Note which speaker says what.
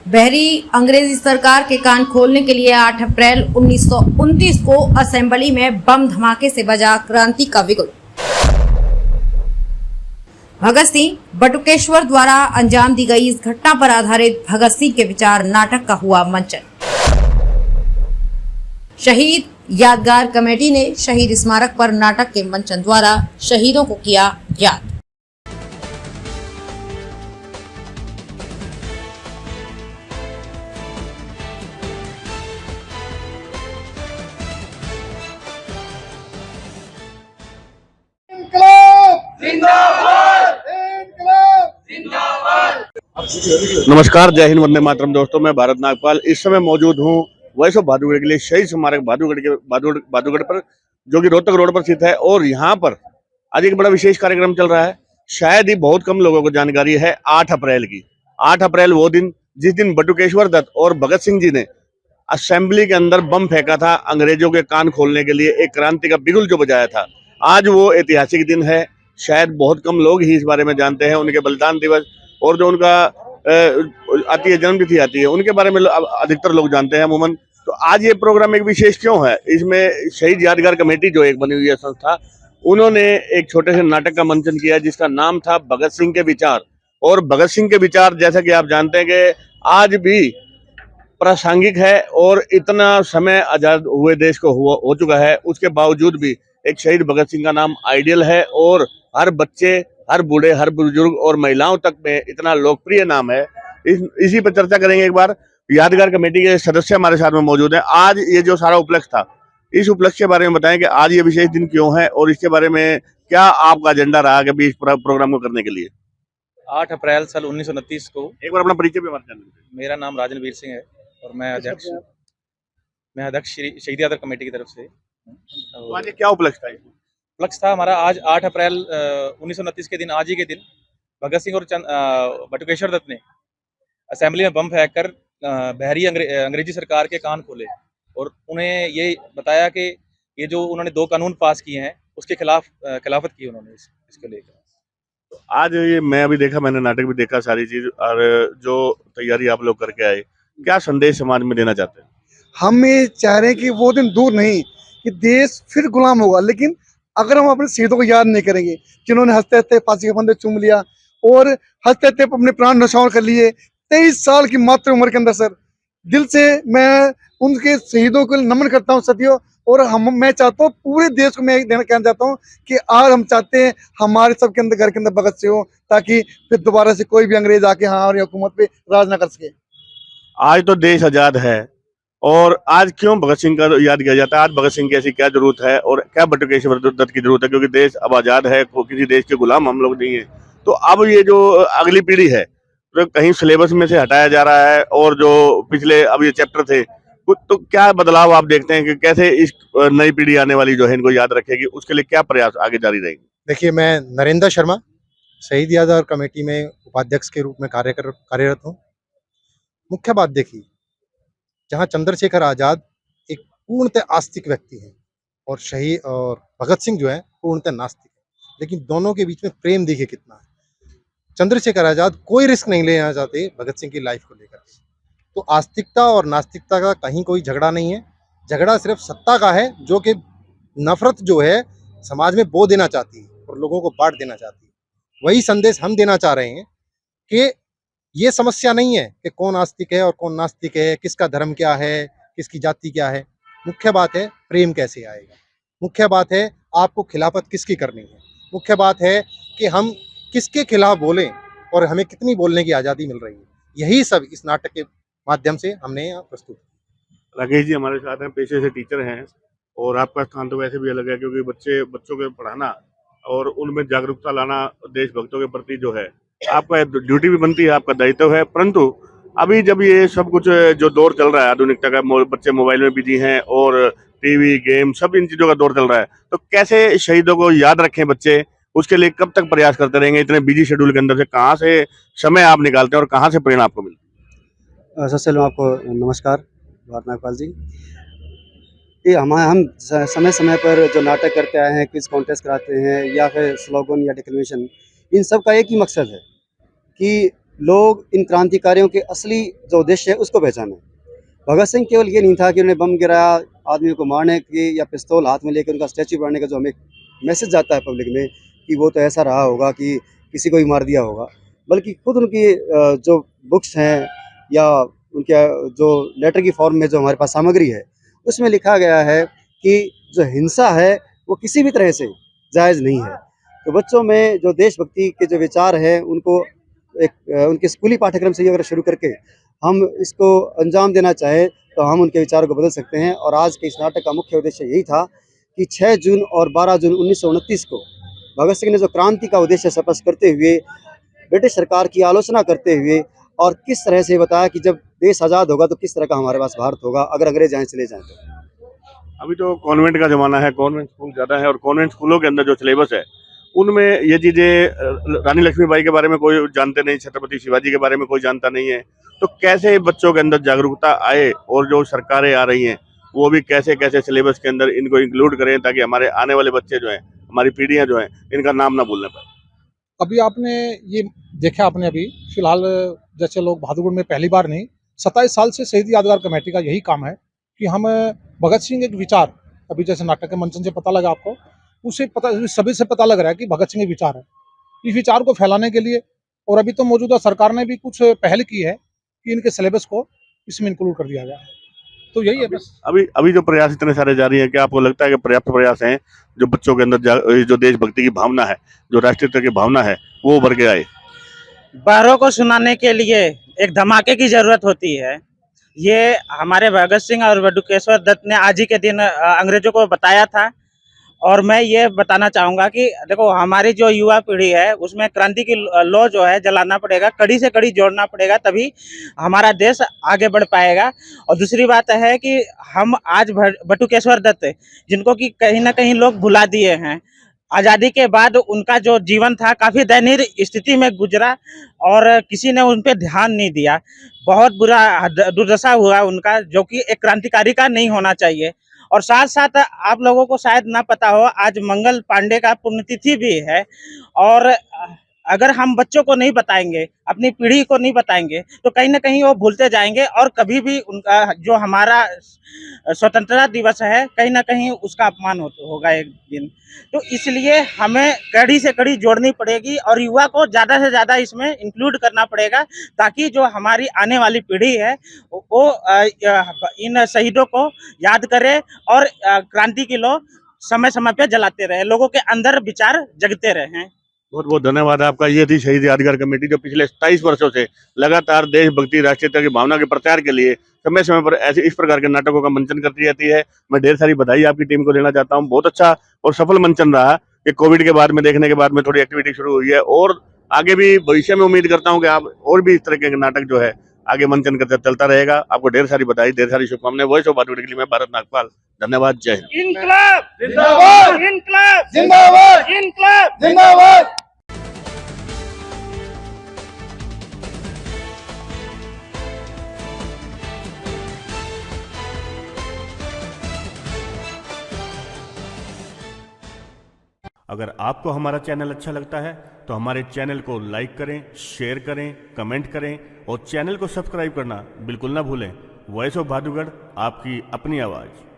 Speaker 1: बहरी अंग्रेजी सरकार के कान खोलने के लिए 8 अप्रैल 1929 को असेंबली में बम धमाके से बजा क्रांति का बिगुल। भगत सिंह बटुकेश्वर द्वारा अंजाम दी गई इस घटना पर आधारित भगत सिंह के विचार नाटक का हुआ मंचन। शहीद यादगार कमेटी ने शहीद स्मारक पर नाटक के मंचन द्वारा शहीदों को किया याद।
Speaker 2: नमस्कार, जय हिंद, वंदे मातरम। दोस्तों, मैं भारत नागपाल इस समय मौजूद हूँ वॉइस ऑफ भादुगढ़ के लिए शहीद स्मारक भादुगढ़ पर, जो कि रोहतक रोड पर स्थित है। और यहाँ पर आज एक बड़ा विशेष कार्यक्रम चल रहा है। शायद ही बहुत कम लोगों को जानकारी है 8 अप्रैल की। 8 अप्रैल वो दिन जिस दिन बटुकेश्वर दत्त और भगत सिंह जी ने असेंबली के अंदर बम फेंका था, अंग्रेजों के कान खोलने के लिए एक क्रांति का बिगुल जो बजाया था। आज वो ऐतिहासिक दिन है। शायद बहुत कम लोग ही इस बारे में जानते हैं। उनके बलिदान दिवस और जो उनका आती है जन्मतिथि आती है, उनके बारे में अधिकतर लोग जानते हैं अमूमन। तो आज ये प्रोग्राम एक विशेष क्यों है? इसमें शहीद यादगार कमेटी जो एक बनी हुई है संस्था, उन्होंने एक छोटे से नाटक का मंचन किया जिसका नाम था भगत सिंह के विचार। और भगत सिंह के विचार, जैसा कि आप जानते हैं कि आज भी प्रासंगिक है और इतना समय आजाद हुए देश को हो चुका है, उसके बावजूद भी एक शहीद भगत सिंह का नाम आइडियल है और हर बच्चे, हर बूढ़े, हर बुजुर्ग और महिलाओं तक में इतना लोकप्रिय नाम है। इसी पर चर्चा करेंगे। एक बार यादगार कमेटी के सदस्य हमारे साथ में मौजूद हैं। आज ये जो सारा उपलक्ष्य था, इस उपलक्ष्य के बारे में बताएं कि आज ये विशेष दिन क्यों है और इसके बारे में क्या आपका एजेंडा रहा कि इस प्रोग्राम को करने के लिए।
Speaker 3: 8 अप्रैल साल 1929 को।
Speaker 2: एक बार अपना परिचय भी हमारे चैनल पे।
Speaker 3: मेरा नाम राजनवीर सिंह है और मैं अध्यक्ष शहीद यादगार कमेटी की तरफ से।
Speaker 2: तो आज क्या उपलक्ष्य था?
Speaker 3: उपलक्ष्य था हमारा आज 8 अप्रैल 1929 के दिन, आज ही के दिन भगत सिंह और बटुकेश्वर दत्त ने असेंबली में बम फेंक कर बहरी अंग्रेजी सरकार के कान खोले और उन्हें ये बताया कि ये जो उन्होंने 2 कानून पास किए हैं उसके खिलाफत की उन्होंने इसको लेकर।
Speaker 2: तो आज ये मैं अभी देखा, मैंने नाटक भी देखा, सारी चीज, और जो तैयारी आप लोग करके आए, क्या संदेश समाज में देना चाहते हैं?
Speaker 4: हम ये चाह रहे हैं कि वो दिन दूर नहीं कि देश फिर गुलाम होगा, लेकिन अगर हम अपने शहीदों को याद नहीं करेंगे जिन्होंने हंसते हंसते फांसी के फंदे चूम लिया और हंसते हंसते अपने प्राण न्यौछावर कर लिए 23 साल की मात्र उम्र के अंदर। सर, दिल से मैं उनके शहीदों को नमन करता हूँ सदियों। और मैं चाहता हूँ पूरे देश को मैं कहना चाहता हूँ कि आज हम चाहते हैं हमारे सबके अंदर घर के अंदर भगत सिंह हो, ताकि फिर दोबारा से कोई भी अंग्रेज आके हमारी हुकूमत पे राज ना कर सके।
Speaker 2: आज तो देश आजाद है और आज क्यों भगत सिंह का याद किया जाता है? आज भगत सिंह की ऐसी क्या जरूरत है और क्या बटुकेश्वर दत्त की जरूरत है? क्योंकि देश अब आजाद है, किसी देश के गुलाम हम लोग नहीं है। तो अब ये जो अगली पीढ़ी है तो कहीं सिलेबस में से हटाया जा रहा है और जो पिछले अब ये चैप्टर थे, तो क्या बदलाव आप देखते हैं कि कैसे इस नई पीढ़ी आने वाली जो है इनको याद रखेगी? उसके लिए क्या प्रयास आगे जारी रहेंगे?
Speaker 5: देखिए, मैं नरेंद्र शर्मा शहीद यादगार कमेटी में उपाध्यक्ष के रूप में कार्यरत हूँ। मुख्य बात देखिए, जहाँ चंद्रशेखर आजाद एक पूर्णतः आस्तिक व्यक्ति हैं और शहीद और भगत सिंह जो है पूर्णतः नास्तिक है, लेकिन दोनों के बीच में प्रेम देखिए कितना है। चंद्रशेखर आजाद कोई रिस्क नहीं लेना चाहते भगत सिंह की लाइफ को लेकर। तो आस्तिकता और नास्तिकता का कहीं कोई झगड़ा नहीं है। झगड़ा सिर्फ सत्ता का है, जो कि नफरत जो है समाज में बो देना चाहती है और लोगों को बांट देना चाहती है। वही संदेश हम देना चाह रहे हैं कि ये समस्या नहीं है कि कौन आस्तिक है और कौन नास्तिक है, किसका धर्म क्या है, किसकी जाति क्या है। मुख्य बात है प्रेम कैसे आएगा। मुख्य बात है आपको खिलाफत किसकी करनी है। मुख्य बात है कि हम किसके खिलाफ बोलें और हमें कितनी बोलने की आज़ादी मिल रही है। यही सब इस नाटक के माध्यम से हमने यहाँ प्रस्तुत।
Speaker 2: राकेश जी हमारे साथ हैं, पेशे से टीचर हैं और आपका स्थान तो वैसे भी अलग है, क्योंकि बच्चों को पढ़ाना और उनमें जागरूकता लाना देशभक्तों के प्रति जो है आपका ड्यूटी भी बनती है, आपका दायित्व है। परंतु अभी जब ये सब कुछ जो दौर चल रहा है आधुनिकता का, बच्चे मोबाइल में बिजी हैं और टीवी, गेम, सब इन चीजों का दौर चल रहा है, तो कैसे शहीदों को याद रखें बच्चे? उसके लिए कब तक प्रयास करते रहेंगे? इतने बिजी शेड्यूल के अंदर से कहाँ से समय आप निकालते हैं और कहाँ से प्रेरणा आपको मिलती है?
Speaker 6: सबसे पहले आपको नमस्कार भारत नागपाल जी। ये हम समय समय पर जो नाटक करते आए हैं, क्विज कॉन्टेस्ट कराते हैं या फिर स्लोगन या डिक्लेमेशन, इन सब का एक ही मकसद है कि लोग इन क्रांतिकारियों के असली जो उद्देश्य है उसको पहचाने। भगत सिंह केवल ये नहीं था कि उन्होंने बम गिराया आदमियों को मारने की या पिस्तौल हाथ में लेकर उनका स्टैचू बनाने का जो हमें मैसेज जाता है पब्लिक में कि वो तो ऐसा रहा होगा कि किसी को ही मार दिया होगा, बल्कि खुद उनकी जो बुक्स हैं या उनके जो लेटर की फॉर्म में जो हमारे पास सामग्री है उसमें लिखा गया है कि जो हिंसा है वो किसी भी तरह से जायज़ नहीं है। तो बच्चों में जो देशभक्ति के जो विचार हैं उनको एक उनके स्कूली पाठ्यक्रम से ही अगर शुरू करके हम इसको अंजाम देना चाहें तो हम उनके विचारों को बदल सकते हैं। और आज के इस नाटक का मुख्य उद्देश्य यही था कि 6 जून और 12 जून 1929 को भगत सिंह ने जो क्रांति का उद्देश्य स्पष्ट करते हुए ब्रिटिश सरकार की आलोचना करते हुए और किस तरह से बताया कि जब देश आज़ाद होगा तो किस तरह का हमारे पास भारत होगा अगर अंग्रेज यहाँ चले जाएँ तो।
Speaker 2: अभी तो कॉन्वेंट का जमाना है, कॉन्वेंट स्कूल ज़्यादा है और कॉन्वेंट स्कूलों के अंदर जो सिलेबस है उनमें ये चीज़ें रानी लक्ष्मीबाई के बारे में कोई जानते नहीं, छत्रपति शिवाजी के बारे में कोई जानता नहीं है। तो कैसे बच्चों के अंदर जागरूकता आए और जो सरकारें आ रही हैं वो भी कैसे कैसे सिलेबस के अंदर इनको इंक्लूड करें ताकि हमारे आने वाले बच्चे जो हैं, हमारी पीढ़ियां जो हैं, इनका नाम ना भूलने पाए।
Speaker 7: अभी आपने ये देखा, आपने अभी फिलहाल जैसे लोग बहादुरगढ़ में पहली बार नहीं 27 साल से शहीद यादगार कमेटी का यही काम है कि हम भगत सिंह एक विचार, अभी जैसे नाटक के मंचन से पता लगा आपको, उसे पता सभी से पता लग रहा है कि भगत सिंह एक विचार है। इस विचार को फैलाने के लिए और अभी तो मौजूदा सरकार ने भी कुछ पहल की है कि इनके सिलेबस को इसमें इंक्लूड कर दिया गया है। तो यही है बस।
Speaker 2: अभी जो प्रयास इतने सारे जारी हैं, क्या आपको लगता है कि पर्याप्त प्रयास हैं जो बच्चों के अंदर जो देशभक्ति की भावना है, जो राष्ट्रीयता की भावना है वो उभर के आए?
Speaker 8: बड़ों को सुनाने के लिए एक धमाके की जरूरत होती है। ये हमारे भगत सिंह और बटुकेश्वर दत्त ने आज ही के दिन अंग्रेजों को बताया था। और मैं ये बताना चाहूँगा कि देखो हमारी जो युवा पीढ़ी है उसमें क्रांति की लौ जो है जलाना पड़ेगा, कड़ी से कड़ी जोड़ना पड़ेगा, तभी हमारा देश आगे बढ़ पाएगा। और दूसरी बात है कि हम आज बटुकेश्वर दत्त जिनको कि कहीं ना कहीं लोग भुला दिए हैं, आज़ादी के बाद उनका जो जीवन था काफ़ी दयनीय स्थिति में गुजरा और किसी ने उन पर ध्यान नहीं दिया। बहुत बुरा दुर्दशा हुआ उनका, जो कि एक क्रांतिकारी का नहीं होना चाहिए। और साथ साथ आप लोगों को शायद ना पता हो, आज मंगल पांडे का पुण्यतिथि भी है। और अगर हम बच्चों को नहीं बताएंगे, अपनी पीढ़ी को नहीं बताएंगे, तो कहीं ना कहीं वो भूलते जाएंगे और कभी भी उनका जो हमारा स्वतंत्रता दिवस है कहीं ना कहीं उसका अपमान होगा एक दिन। तो इसलिए हमें कड़ी से कड़ी जोड़नी पड़ेगी और युवा को ज़्यादा से ज़्यादा इसमें इंक्लूड करना पड़ेगा, ताकि जो हमारी आने वाली पीढ़ी है वो इन शहीदों को याद करे और क्रांति की लौ समय समय पे जलाते रहे, लोगों के अंदर विचार जगते रहे।
Speaker 2: बहुत बहुत धन्यवाद आपका। ये थी शहीद यादगार कमेटी जो पिछले 27 वर्षों से लगातार देशभक्ति, राष्ट्रीयता की भावना के प्रचार के लिए समय समय पर ऐसे इस प्रकार के नाटकों का मंचन करती रहती है। मैं ढेर सारी बधाई आपकी टीम को देना चाहता हूँ। बहुत अच्छा और सफल मंचन रहा कि कोविड के बाद में देखने के बाद में थोड़ी एक्टिविटी शुरू हुई है और आगे भी भविष्य में उम्मीद करता हूँ कि आप और भी इस तरह के नाटक जो है आगे मंचन करते चलता रहेगा। आपको ढेर सारी बधाई, ढेर सारी शुभकामनाएं। वॉइस ऑफ बहादुर के लिए मैं भारत नागपाल, धन्यवाद। जय हिंद।
Speaker 9: इनकलाब जिंदाबाद, इनकलाब जिंदाबाद, इनकलाब जिंदाबाद।
Speaker 2: अगर आपको हमारा चैनल अच्छा लगता है तो हमारे चैनल को लाइक करें, शेयर करें, कमेंट करें और चैनल को सब्सक्राइब करना बिल्कुल ना भूलें। वॉइस ऑफ बहादुरगढ़, आपकी अपनी आवाज़।